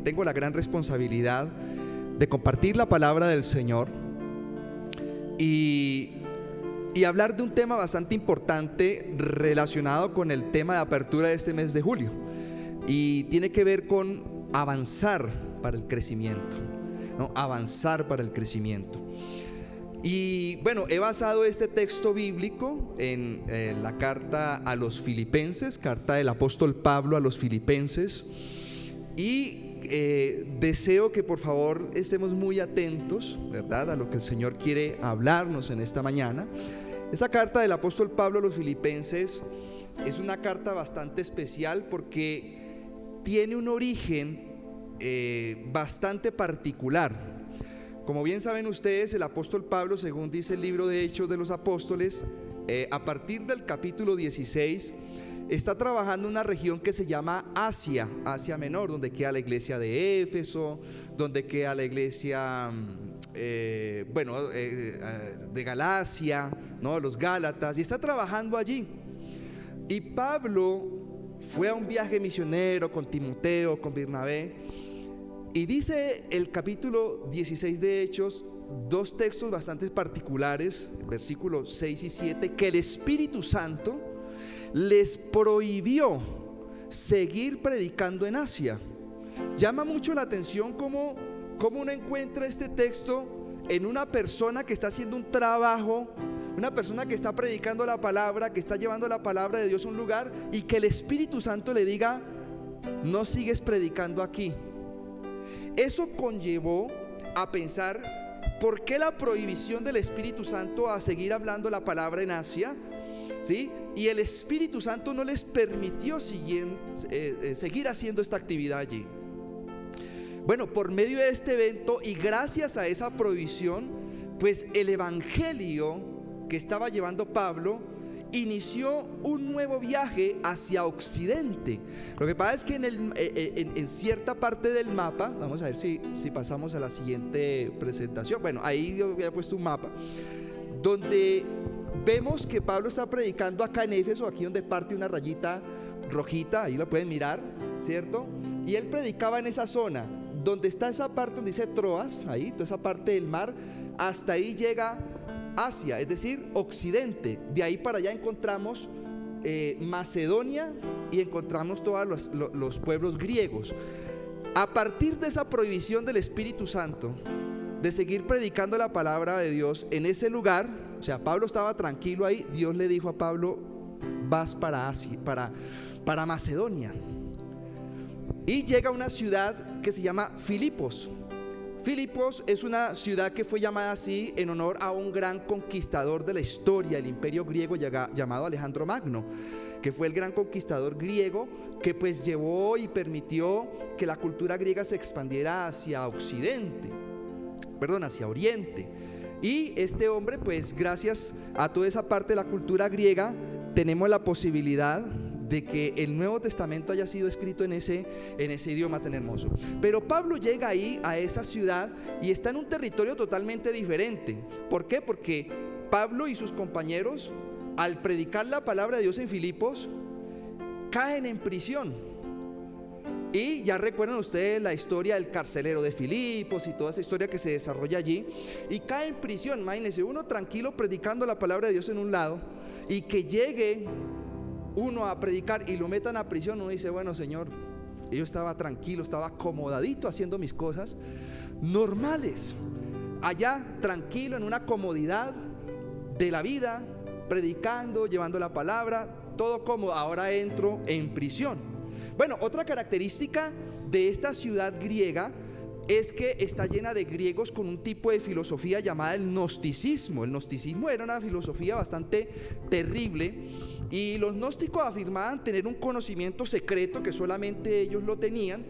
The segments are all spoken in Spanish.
Tengo la gran responsabilidad de compartir la palabra del Señor y hablar de un tema bastante importante relacionado con el tema de apertura de este mes de julio, y tiene que ver con avanzar para el crecimiento, ¿no? Avanzar para el crecimiento. Y bueno, he basado este texto bíblico en la carta a los Filipenses, carta del apóstol Pablo a los Filipenses, y deseo que por favor estemos muy atentos, ¿verdad?, a lo que el Señor quiere hablarnos en esta mañana. Esa carta del apóstol Pablo a los Filipenses es una carta bastante especial porque tiene un origen bastante particular. Como bien saben ustedes, el apóstol Pablo, según dice el libro de Hechos de los Apóstoles, a partir del capítulo 16, está trabajando en una región que se llama Asia Menor, donde queda la iglesia de Éfeso, donde queda la iglesia de Galacia, ¿no?, los Gálatas, y está trabajando allí. Y Pablo fue a un viaje misionero con Timoteo, con Bernabé, y dice el capítulo 16 de Hechos, dos textos bastante particulares, versículos 6 y 7, que el Espíritu Santo les prohibió seguir predicando en Asia. Llama mucho la atención cómo uno encuentra este texto en una persona que está haciendo un trabajo, una persona que está predicando la palabra, que está llevando la palabra de Dios a un lugar, y que el Espíritu Santo le diga: no sigues predicando aquí. Eso conllevó a pensar por qué la prohibición del Espíritu Santo a seguir hablando la palabra en Asia, ¿sí? Y el Espíritu Santo no les permitió seguir haciendo esta actividad allí. Bueno, por medio de este evento y gracias a esa prohibición, pues el evangelio que estaba llevando Pablo inició un nuevo viaje hacia Occidente. Lo que pasa es que en cierta parte del mapa, vamos a ver si pasamos a la siguiente presentación. Bueno, ahí yo había puesto un mapa donde vemos que Pablo está predicando acá en Éfeso, aquí donde parte una rayita rojita, ahí lo pueden mirar, ¿cierto? Y él predicaba en esa zona, donde está esa parte donde dice Troas, ahí, toda esa parte del mar, hasta ahí llega Asia, es decir, Occidente. De ahí para allá encontramos Macedonia y encontramos todos los pueblos griegos. A partir de esa prohibición del Espíritu Santo de seguir predicando la palabra de Dios en ese lugar, o sea, Pablo estaba tranquilo ahí, Dios le dijo a Pablo: vas para Asia, para Macedonia. Y llega a una ciudad que se llama Filipos. Filipos es una ciudad que fue llamada así en honor a un gran conquistador de la historia del imperio griego llamado Alejandro Magno, que fue el gran conquistador griego que pues llevó y permitió que la cultura griega se expandiera hacia Oriente. Y este hombre, pues gracias a toda esa parte de la cultura griega, tenemos la posibilidad de que el Nuevo Testamento haya sido escrito en ese idioma tan hermoso. Pero Pablo llega ahí a esa ciudad y está en un territorio totalmente diferente. ¿Por qué? Porque Pablo y sus compañeros, al predicar la palabra de Dios en Filipos, caen en prisión. Y ya recuerdan ustedes la historia del carcelero de Filipos y toda esa historia que se desarrolla allí. Y cae en prisión. Imagínense, uno tranquilo predicando la palabra de Dios en un lado, y que llegue uno a predicar y lo metan a prisión. Uno dice: bueno, Señor, yo estaba tranquilo, estaba acomodadito haciendo mis cosas normales, allá tranquilo en una comodidad de la vida, predicando, llevando la palabra, todo cómodo. Ahora entro en prisión. Bueno, otra característica de esta ciudad griega es que está llena de griegos con un tipo de filosofía llamada el gnosticismo. El gnosticismo era una filosofía bastante terrible, y los gnósticos afirmaban tener un conocimiento secreto que solamente ellos lo tenían,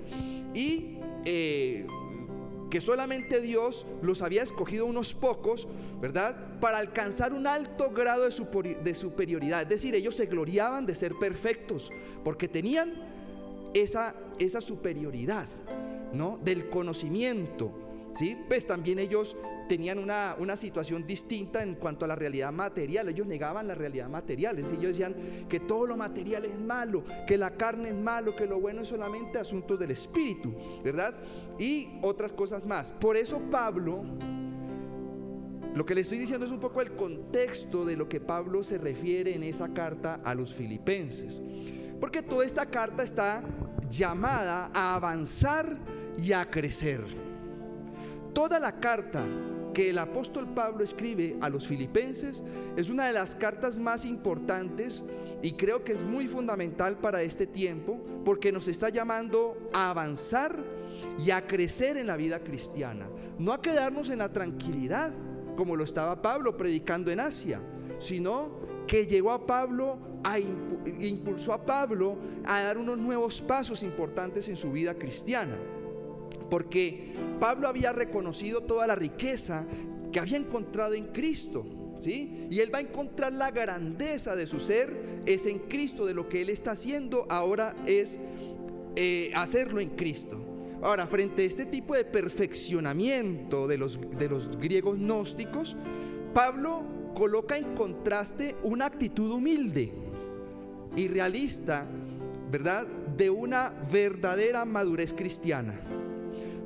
y que solamente Dios los había escogido unos pocos, ¿verdad?, para alcanzar un alto grado de superioridad. Es decir, ellos se gloriaban de ser perfectos porque tenían esa superioridad, ¿no?, del conocimiento. ¿sí? Pues también ellos tenían una situación distinta en cuanto a la realidad material. Ellos negaban la realidad material. Es decir, ellos decían que todo lo material es malo, que la carne es malo, que lo bueno es solamente asuntos del espíritu, ¿verdad? Y otras cosas más. Por eso Pablo, lo que le estoy diciendo es un poco el contexto de lo que Pablo se refiere en esa carta a los filipenses, porque toda esta carta está llamada a avanzar y a crecer. Toda la carta que el apóstol Pablo escribe a los filipenses es una de las cartas más importantes y creo que es muy fundamental para este tiempo, porque nos está llamando a avanzar y a crecer en la vida cristiana, no a quedarnos en la tranquilidad como lo estaba Pablo predicando en Asia, sino que llevó a Pablo, impulsó a Pablo a dar unos nuevos pasos importantes en su vida cristiana, porque Pablo había reconocido toda la riqueza que había encontrado en Cristo, ¿sí? Y él va a encontrar la grandeza de su ser es en Cristo. De lo que él está haciendo ahora es hacerlo en Cristo. Ahora, frente a este tipo de perfeccionamiento de los griegos gnósticos, Pablo coloca en contraste una actitud humilde y realista, ¿verdad?, de una verdadera madurez cristiana.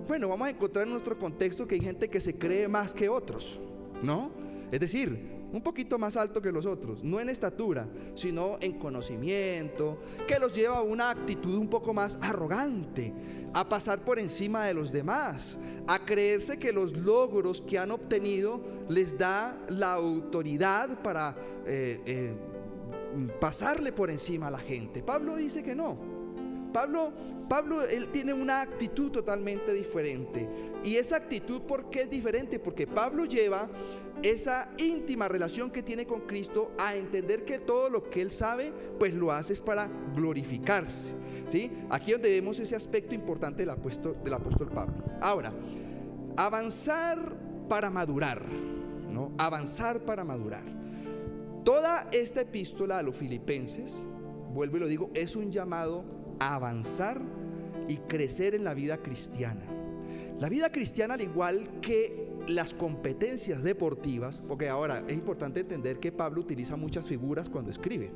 Bueno, vamos a encontrar en nuestro contexto que hay gente que se cree más que otros, ¿no? Es decir, un poquito más alto que los otros, no en estatura, sino en conocimiento, que los lleva a una actitud un poco más arrogante, a pasar por encima de los demás, a creerse que los logros que han obtenido les da la autoridad para pasarle por encima a la gente. Pablo dice que no. Pablo, él tiene una actitud totalmente diferente. Y esa actitud, ¿por qué es diferente? Porque Pablo lleva esa íntima relación que tiene con Cristo a entender que todo lo que él sabe, pues lo hace es para glorificarse, ¿sí? Aquí es donde vemos ese aspecto importante del apóstol Pablo. Ahora, avanzar para madurar, ¿no? Avanzar para madurar. Toda esta epístola a los filipenses, vuelvo y lo digo, es un llamado a avanzar y crecer en la vida cristiana. La vida cristiana, al igual que las competencias deportivas, porque ahora es importante entender que Pablo utiliza muchas figuras cuando escribe.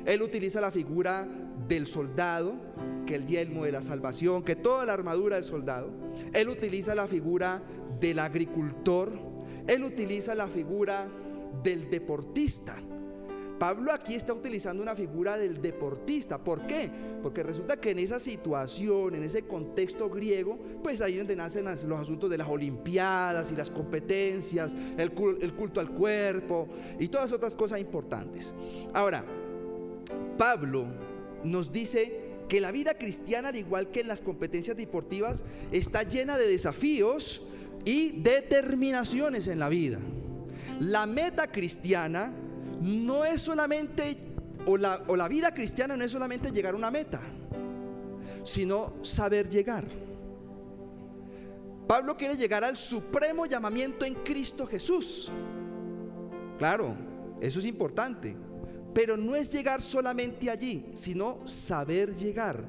Él utiliza la figura del soldado, que el yelmo de la salvación, que toda la armadura del soldado. Él utiliza la figura del agricultor. Él utiliza la figura del deportista. Pablo aquí está utilizando una figura del deportista. ¿Por qué? Porque resulta que en esa situación, en ese contexto griego, pues ahí donde nacen los asuntos de las olimpiadas y las competencias, el culto al cuerpo y todas otras cosas importantes. Ahora, Pablo nos dice que la vida cristiana, al igual que en las competencias deportivas, está llena de desafíos y determinaciones en la vida. La meta cristiana no es solamente, o la vida cristiana no es solamente llegar a una meta, sino saber llegar. Pablo quiere llegar al supremo llamamiento en Cristo Jesús. Claro, eso es importante, pero no es llegar solamente allí, sino saber llegar.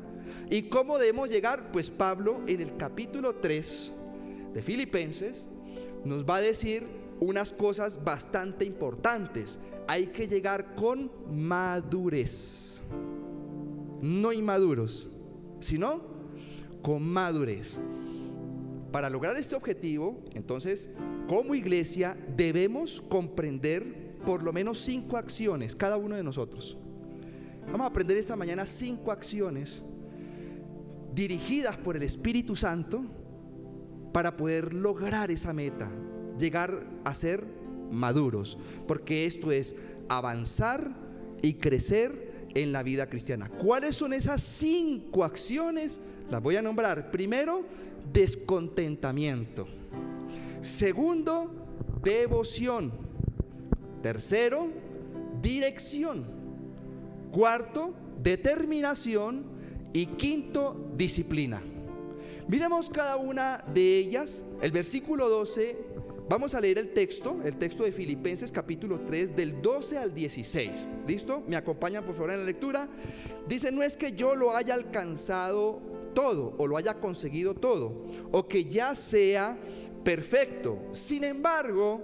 ¿Y cómo debemos llegar? Pues Pablo en el capítulo 3 de Filipenses nos va a decir unas cosas bastante importantes. Hay que llegar con madurez, no inmaduros, sino con madurez. Para lograr este objetivo, entonces, como iglesia debemos comprender por lo menos 5 acciones, cada uno de nosotros. Vamos a aprender esta mañana 5 acciones dirigidas por el Espíritu Santo para poder lograr esa meta, llegar a ser maduros, porque esto es avanzar y crecer en la vida cristiana. ¿Cuáles son esas 5 acciones? Las voy a nombrar. Primero, descontentamiento. Segundo, devoción. Tercero, dirección. Cuarto, determinación. Y quinto, disciplina. Miremos cada una de ellas. El versículo 12. Vamos a leer el texto de Filipenses capítulo 3 del 12 al 16. ¿Listo? ¿Me acompañan por favor en la lectura? Dice: no es que yo lo haya alcanzado todo o lo haya conseguido todo, o que ya sea perfecto. Sin embargo,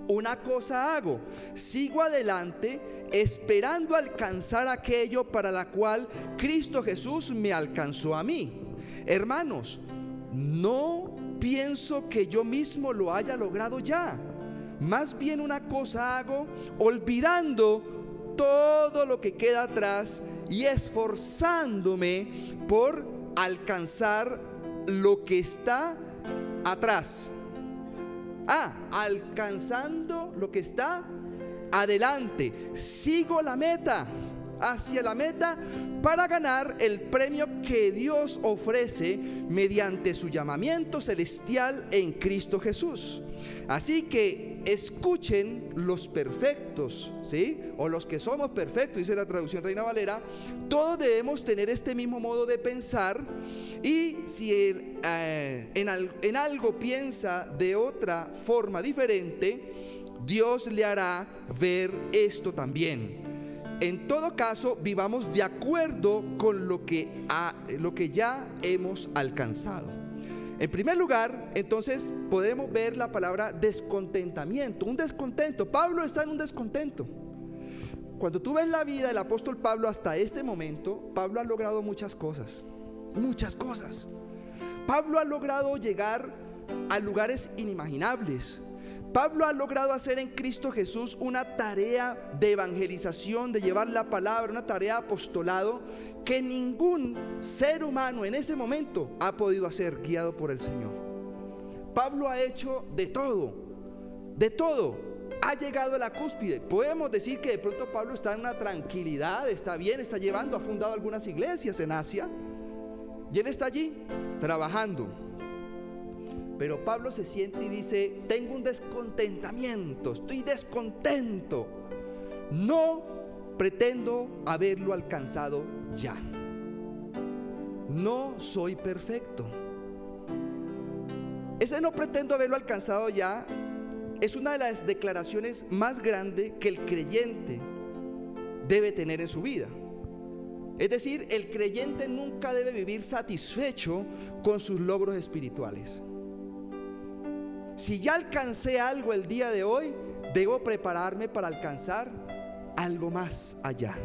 una cosa hago, sigo adelante esperando alcanzar aquello para la cual Cristo Jesús me alcanzó a mí. Hermanos, no pienso que yo mismo lo haya logrado ya. Más bien una cosa hago, olvidando todo lo que queda atrás y esforzándome por alcanzar lo que está atrás. Alcanzando lo que está adelante. Sigo la meta, hacia la meta, para ganar el premio que Dios ofrece mediante su llamamiento celestial en Cristo Jesús. Así que escuchen los perfectos, ¿sí? O los que somos perfectos, dice la traducción Reina Valera. Todos debemos tener este mismo modo de pensar. Y si en algo piensa de otra forma diferente, Dios le hará ver esto también. En todo caso, vivamos de acuerdo con lo que ya hemos alcanzado. En primer lugar, entonces, podemos ver la palabra descontentamiento. Un descontento. Pablo está en un descontento. Cuando tú ves la vida del apóstol Pablo hasta este momento, Pablo ha logrado muchas cosas. Muchas cosas. Pablo ha logrado llegar a lugares inimaginables. Pablo ha logrado hacer en Cristo Jesús una tarea de evangelización, de llevar la palabra, una tarea de apostolado que ningún ser humano en ese momento ha podido hacer, guiado por el Señor. Pablo ha hecho de todo, ha llegado a la cúspide. Podemos decir que de pronto Pablo está en una tranquilidad, está bien, está llevando, ha fundado algunas iglesias en Asia y él está allí trabajando. Pero Pablo se siente y dice: tengo un descontentamiento, estoy descontento. No pretendo haberlo alcanzado ya. No soy perfecto. Ese no pretendo haberlo alcanzado ya es una de las declaraciones más grandes que el creyente debe tener en su vida. Es decir, el creyente nunca debe vivir satisfecho con sus logros espirituales. Si ya alcancé algo el día de hoy, debo prepararme para alcanzar algo más allá.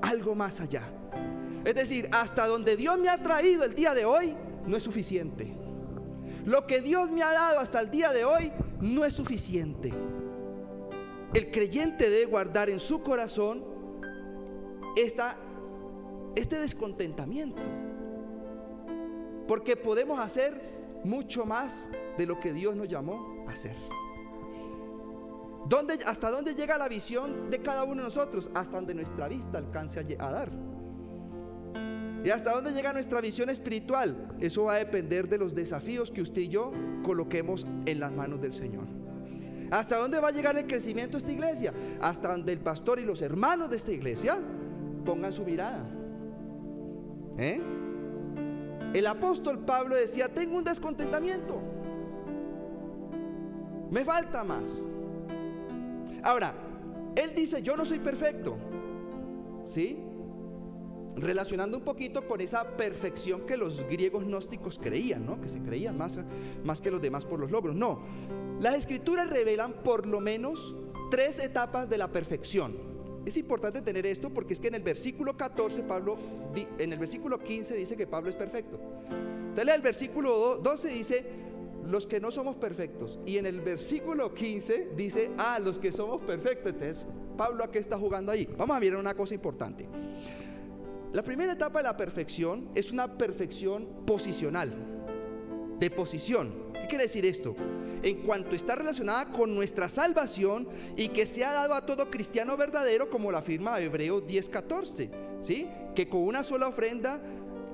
Algo más allá. Es decir, hasta donde Dios me ha traído el día de hoy no es suficiente. Lo que Dios me ha dado hasta el día de hoy no es suficiente. El creyente debe guardar en su corazón este descontentamiento, porque podemos hacer mucho más de lo que Dios nos llamó a hacer. ¿Hasta dónde llega la visión de cada uno de nosotros? Hasta donde nuestra vista alcance a dar. ¿Y hasta dónde llega nuestra visión espiritual? Eso va a depender de los desafíos que usted y yo coloquemos en las manos del Señor. ¿Hasta dónde va a llegar el crecimiento de esta iglesia? Hasta donde el pastor y los hermanos de esta iglesia pongan su mirada. El apóstol Pablo decía: tengo un descontentamiento, me falta más. Ahora, él dice: yo no soy perfecto, ¿sí? Relacionando un poquito con esa perfección que los griegos gnósticos creían, ¿no? Que se creían más que los demás por los logros. No, las escrituras revelan por lo menos 3 etapas de la perfección. Es importante tener esto porque es que en el versículo 14 en el versículo 15 dice que Pablo es perfecto. Entonces el versículo 12 dice: los que no somos perfectos. Y en el versículo 15 dice: los que somos perfectos. Entonces, ¿Pablo a qué está jugando allí? Vamos a mirar una cosa importante. La primera etapa de la perfección es una perfección posicional, de posición. ¿Qué quiere decir esto? En cuanto está relacionada con nuestra salvación y que se ha dado a todo cristiano verdadero, como lo afirma Hebreos 10:14, ¿sí? Que con una sola ofrenda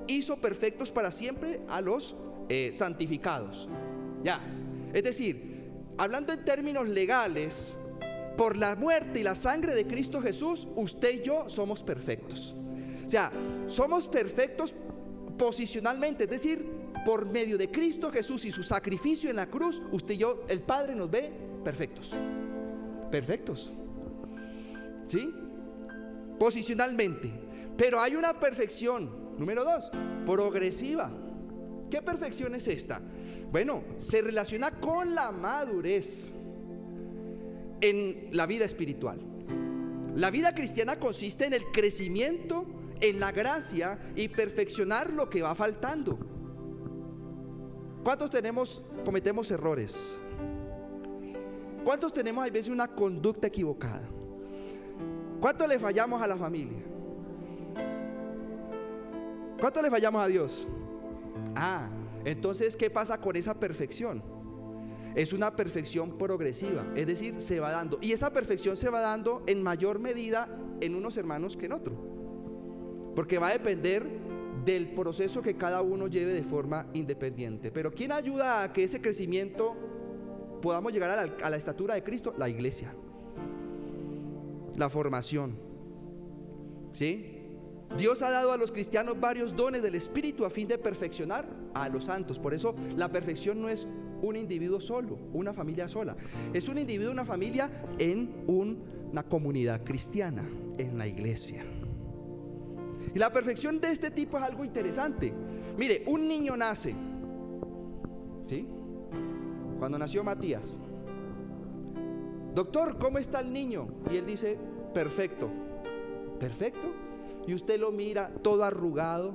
hizo perfectos para siempre a los santificados. Ya, es decir, hablando en términos legales, por la muerte y la sangre de Cristo Jesús, usted y yo somos perfectos. O sea, somos perfectos posicionalmente, es decir, por medio de Cristo Jesús y su sacrificio en la cruz, usted y yo, el Padre nos ve perfectos. Perfectos, ¿sí? Posicionalmente. Pero hay una perfección, número 2, progresiva. ¿Qué perfección es esta? Bueno, se relaciona con la madurez en la vida espiritual. La vida cristiana consiste en el crecimiento en la gracia y perfeccionar lo que va faltando. ¿Cuántos cometemos errores? ¿Cuántos tenemos a veces una conducta equivocada? ¿Cuánto le fallamos a la familia? ¿Cuánto le fallamos a Dios? Entonces, ¿qué pasa con esa perfección? Es una perfección progresiva, es decir, se va dando. Y esa perfección se va dando en mayor medida en unos hermanos que en otros, porque va a depender del proceso que cada uno lleve de forma independiente. Pero ¿quién ayuda a que ese crecimiento podamos llegar a la estatura de Cristo? La iglesia, la formación, ¿sí? Dios ha dado a los cristianos varios dones del Espíritu a fin de perfeccionar a los santos. Por eso la perfección no es un individuo solo, una familia sola. Es un individuo, una familia en una comunidad cristiana, en la iglesia. Y la perfección de este tipo es algo interesante. Mire, un niño nace, ¿sí? Cuando nació Matías: doctor, ¿cómo está el niño? Y él dice: perfecto. ¿Perfecto? Y usted lo mira todo arrugado,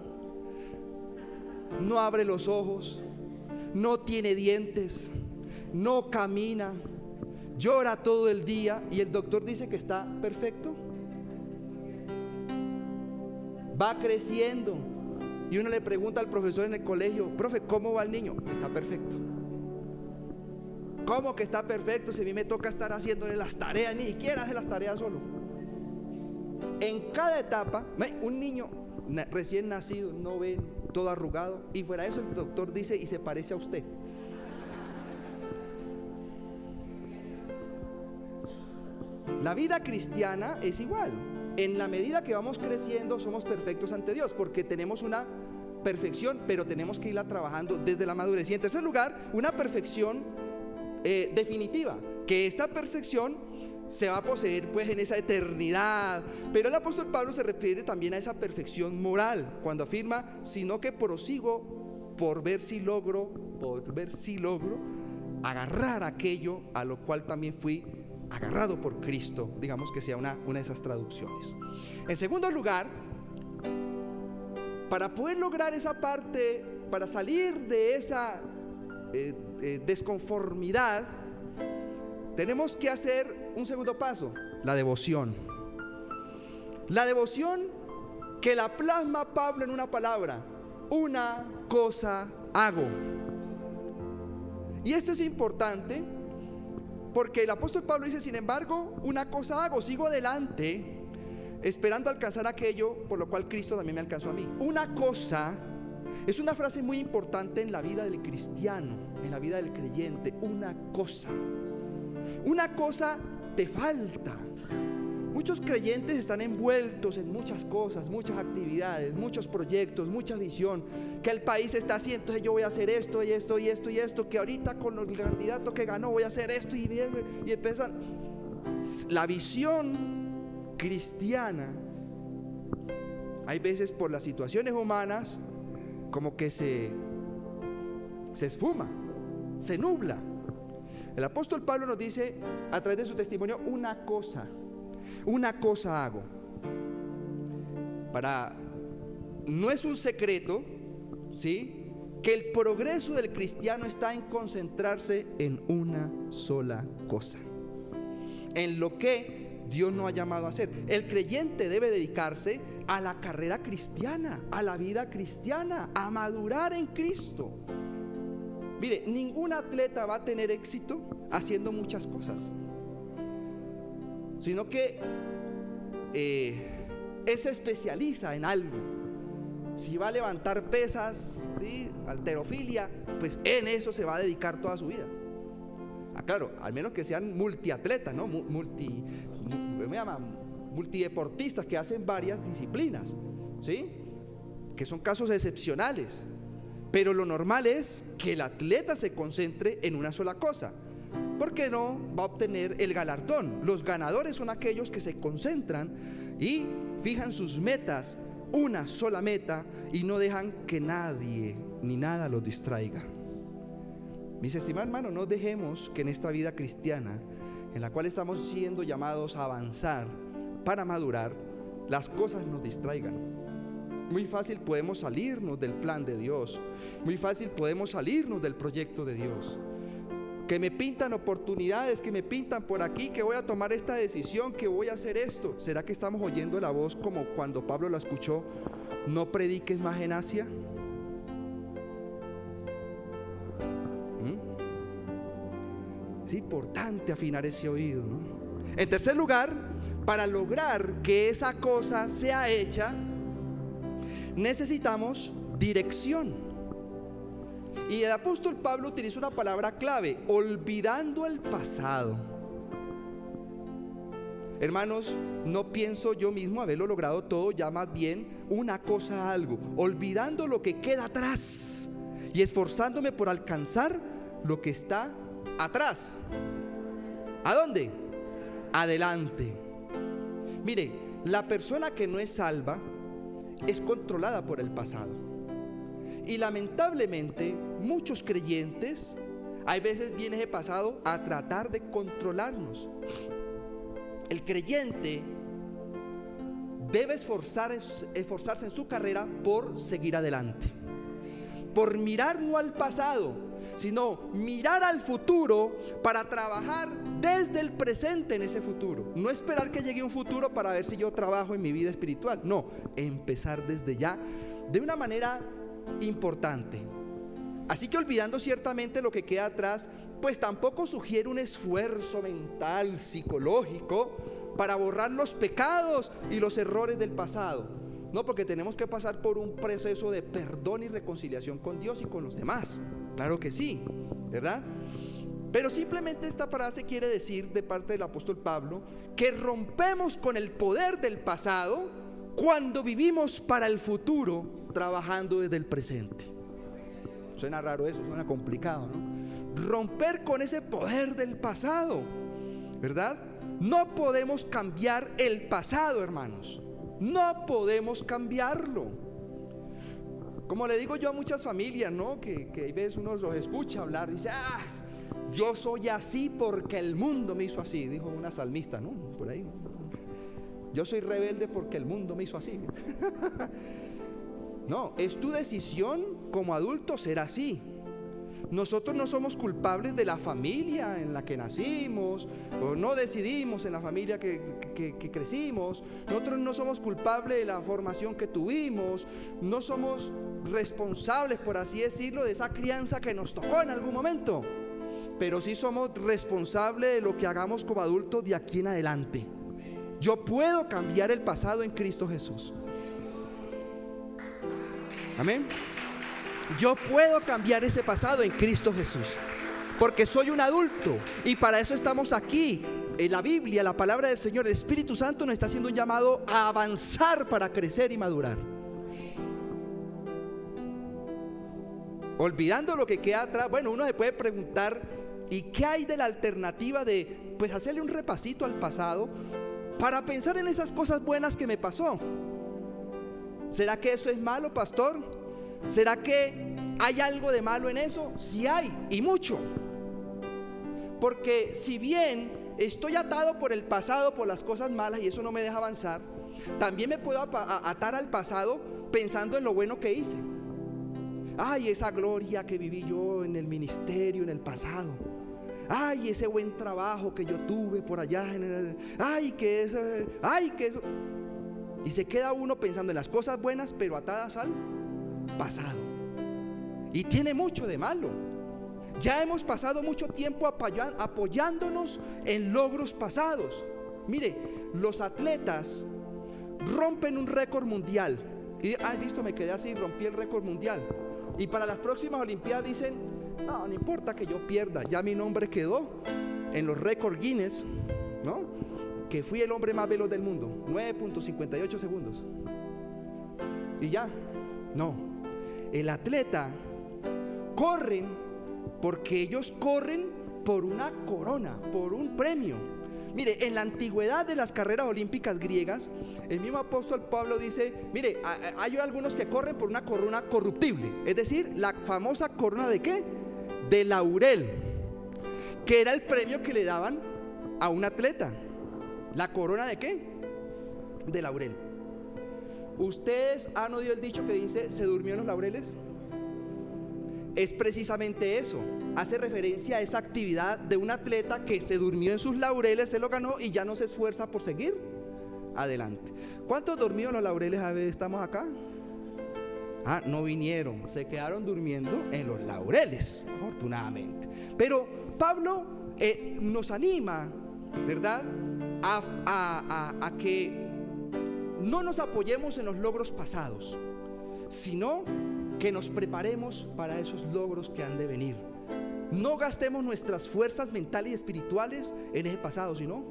no abre los ojos, no tiene dientes, no camina, llora todo el día, y el doctor dice que está perfecto. Va creciendo y uno le pregunta al profesor en el colegio: profe, ¿cómo va el niño? Está perfecto. ¿Cómo que está perfecto? Si a mí me toca estar haciéndole las tareas, ni siquiera hace las tareas solo. En cada etapa, un niño recién nacido, no ve, todo arrugado, y fuera de eso el doctor dice: y se parece a usted. La vida cristiana es igual. En la medida que vamos creciendo, somos perfectos ante Dios, porque tenemos una perfección, pero tenemos que irla trabajando desde la madurez. Y en tercer lugar, una perfección definitiva, que esta perfección se va a poseer pues en esa eternidad. Pero el apóstol Pablo se refiere también a esa perfección moral, cuando afirma: sino que prosigo por ver si logro agarrar aquello a lo cual también fui agarrado por Cristo. Digamos que sea una de esas traducciones. En segundo lugar, para poder lograr esa parte, para salir de esa desconformidad, tenemos que hacer un segundo paso: la devoción. La devoción que la plasma Pablo en una palabra: una cosa hago. Y esto es importante porque el apóstol Pablo dice: sin embargo, una cosa hago, sigo adelante esperando alcanzar aquello por lo cual Cristo también me alcanzó a mí. Una cosa es una frase muy importante en la vida del cristiano, en la vida del creyente. Una cosa te falta. Muchos creyentes están envueltos en muchas cosas, muchas actividades, muchos proyectos, mucha visión que el país está haciendo. Entonces yo voy a hacer esto y esto y esto y esto, que ahorita con el candidato que ganó voy a hacer esto, y empiezan. La visión cristiana, hay veces por las situaciones humanas, como que se esfuma, se nubla. El apóstol Pablo nos dice a través de su testimonio: una cosa hago. No es un secreto, ¿sí?, que el progreso del cristiano está en concentrarse en una sola cosa, en lo que Dios nos ha llamado a hacer. El creyente debe dedicarse a la carrera cristiana, a la vida cristiana, a madurar en Cristo. Mire, ningún atleta va a tener éxito haciendo muchas cosas, sino que él se especializa en algo. Si va a levantar pesas, ¿sí?, halterofilia, pues en eso se va a dedicar toda su vida. Claro, al menos que sean multiatletas, ¿no? Multideportistas que hacen varias disciplinas, ¿sí?, que son casos excepcionales. Pero lo normal es que el atleta se concentre en una sola cosa, porque no va a obtener el galardón. Los ganadores son aquellos que se concentran y fijan sus metas, una sola meta, y no dejan que nadie ni nada los distraiga. Mis estimados hermanos, no dejemos que en esta vida cristiana, en la cual estamos siendo llamados a avanzar para madurar, las cosas nos distraigan. Muy fácil podemos salirnos del plan de Dios, muy fácil podemos salirnos del proyecto de Dios. Que me pintan oportunidades, que me pintan por aquí, que voy a tomar esta decisión, que voy a hacer esto. ¿Será que estamos oyendo la voz como cuando Pablo la escuchó? No prediques más en Asia. Es importante afinar ese oído, ¿no? En tercer lugar, para lograr que esa cosa sea hecha, necesitamos dirección. Y el apóstol Pablo utiliza una palabra clave: olvidando el pasado. Hermanos, no pienso yo mismo haberlo logrado todo, ya más bien una cosa algo, olvidando lo que queda atrás y esforzándome por alcanzar lo que está atrás. ¿A dónde? Adelante. Mire, la persona que no es salva es controlada por el pasado. Y lamentablemente muchos creyentes, hay veces viene ese pasado a tratar de controlarnos. El creyente debe esforzarse en su carrera por seguir adelante, por mirar no al pasado, sino mirar al futuro para trabajar desde el presente en ese futuro. No esperar que llegue un futuro para ver si yo trabajo en mi vida espiritual. No, empezar desde ya de una manera importante. Así que olvidando ciertamente lo que queda atrás, pues tampoco sugiere un esfuerzo mental, psicológico, para borrar los pecados y los errores del pasado. No, porque tenemos que pasar por un proceso de perdón y reconciliación con Dios y con los demás. Claro que sí, ¿verdad? Pero simplemente esta frase quiere decir, de parte del apóstol Pablo, que rompemos con el poder del pasado cuando vivimos para el futuro, trabajando desde el presente. Suena raro eso, suena complicado, ¿no? Romper con ese poder del pasado, ¿verdad? No podemos cambiar el pasado, hermanos. No podemos cambiarlo. Como le digo yo a muchas familias, ¿no? Que a veces uno los escucha hablar, dice: yo soy así porque el mundo me hizo así, dijo una salmista, ¿no? Por ahí. Yo soy rebelde porque el mundo me hizo así. No, es tu decisión como adulto ser así. Nosotros no somos culpables de la familia en la que nacimos, o no decidimos en la familia que crecimos. Nosotros no somos culpables de la formación que tuvimos. No somos responsables, por así decirlo, de esa crianza que nos tocó en algún momento. Pero sí somos responsables de lo que hagamos como adultos de aquí en adelante. Yo puedo cambiar el pasado en Cristo Jesús. Amén. Yo puedo cambiar ese pasado en Cristo Jesús, porque soy un adulto y para eso estamos aquí. En la Biblia, la palabra del Señor, el Espíritu Santo nos está haciendo un llamado a avanzar para crecer y madurar. Olvidando lo que queda atrás. Bueno, uno se puede preguntar: ¿y qué hay de la alternativa de, pues, hacerle un repasito al pasado para pensar en esas cosas buenas que me pasó? ¿Será que eso es malo, pastor? ¿Será que hay algo de malo en eso? Sí hay, y mucho. Porque si bien estoy atado por el pasado, por las cosas malas, y eso no me deja avanzar, también me puedo atar al pasado pensando en lo bueno que hice. Ay, esa gloria que viví yo en el ministerio en el pasado. Ay, ese buen trabajo que yo tuve por allá ay, que eso. Y se queda uno pensando en las cosas buenas, pero atadas al pasado. Y tiene mucho de malo. Ya hemos pasado mucho tiempo apoyándonos en logros pasados. Mire, los atletas rompen un récord mundial. Y listo, me quedé así, rompí el récord mundial. Y para las próximas Olimpiadas dicen: no importa que yo pierda, ya mi nombre quedó en los récords Guinness, ¿no? Que fui el hombre más veloz del mundo, 9.58 segundos. Y ya, no. El atleta corren porque ellos corren por una corona, por un premio. Mire, en la antigüedad de las carreras olímpicas griegas, el mismo apóstol Pablo dice: mire, hay algunos que corren por una corona corruptible, es decir, la famosa corona ¿de qué? de laurel, que era el premio que le daban a un atleta. ¿La corona de qué? De laurel. ¿Ustedes han oído el dicho que dice se durmió en los laureles? Es precisamente eso. Hace referencia a esa actividad de un atleta que se durmió en sus laureles, se lo ganó y ya no se esfuerza por seguir adelante. ¿Cuántos dormidos en los laureles estamos acá? No vinieron, se quedaron durmiendo en los laureles, afortunadamente. Pero Pablo nos anima, ¿verdad?, a que no nos apoyemos en los logros pasados, sino que nos preparemos para esos logros que han de venir. No gastemos nuestras fuerzas mentales y espirituales en ese pasado, sino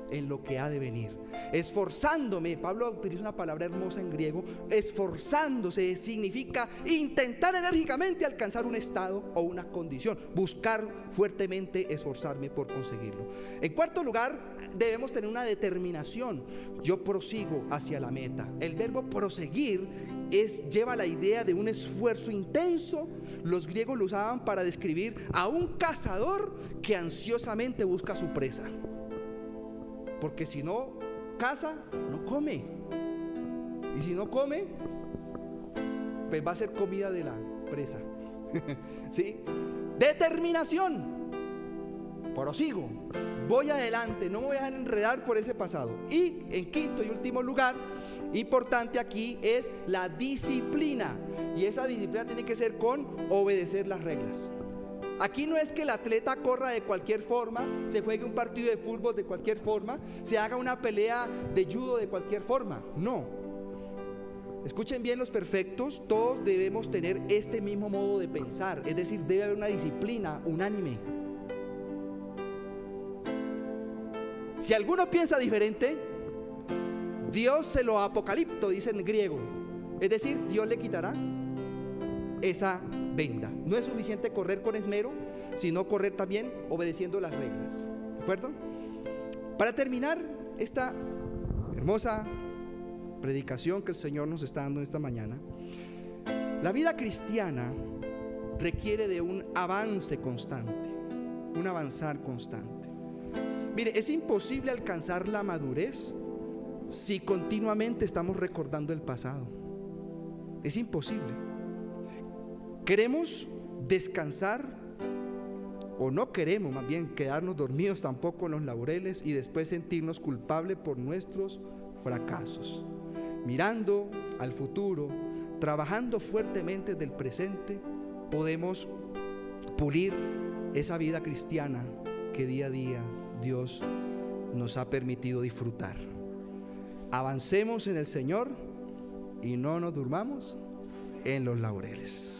en lo que ha de venir. Esforzándome, Pablo utiliza una palabra hermosa en griego, esforzándose significa intentar enérgicamente alcanzar un estado o una condición, buscar fuertemente esforzarme por conseguirlo. En cuarto lugar, debemos tener una determinación. Yo prosigo hacia la meta. El verbo proseguir lleva la idea de un esfuerzo intenso. Los griegos lo usaban para describir a un cazador que ansiosamente busca su presa, porque si no caza, no come, y si no come, pues va a ser comida de la presa. ¿Sí? Determinación. Prosigo, voy adelante, no me voy a dejar enredar por ese pasado. Y en quinto y último lugar, importante aquí es la disciplina. Y esa disciplina tiene que ser con obedecer las reglas. Aquí no es que el atleta corra de cualquier forma, se juegue un partido de fútbol de cualquier forma, se haga una pelea de judo de cualquier forma. No. Escuchen bien los perfectos, todos debemos tener este mismo modo de pensar, es decir, debe haber una disciplina unánime. Si alguno piensa diferente, Dios se lo apocalipto, dice en griego, es decir, Dios le quitará esa venda. No es suficiente correr con esmero, sino correr también obedeciendo las reglas. ¿De acuerdo? Para terminar esta hermosa predicación que el Señor nos está dando esta mañana, la vida cristiana requiere de un avance constante, un avanzar constante. Mire, es imposible alcanzar la madurez si continuamente estamos recordando el pasado. Es imposible. ¿Queremos descansar o no queremos más bien quedarnos dormidos tampoco en los laureles y después sentirnos culpables por nuestros fracasos? Mirando al futuro, trabajando fuertemente desde el presente, podemos pulir esa vida cristiana que día a día Dios nos ha permitido disfrutar. Avancemos en el Señor y no nos durmamos en los laureles.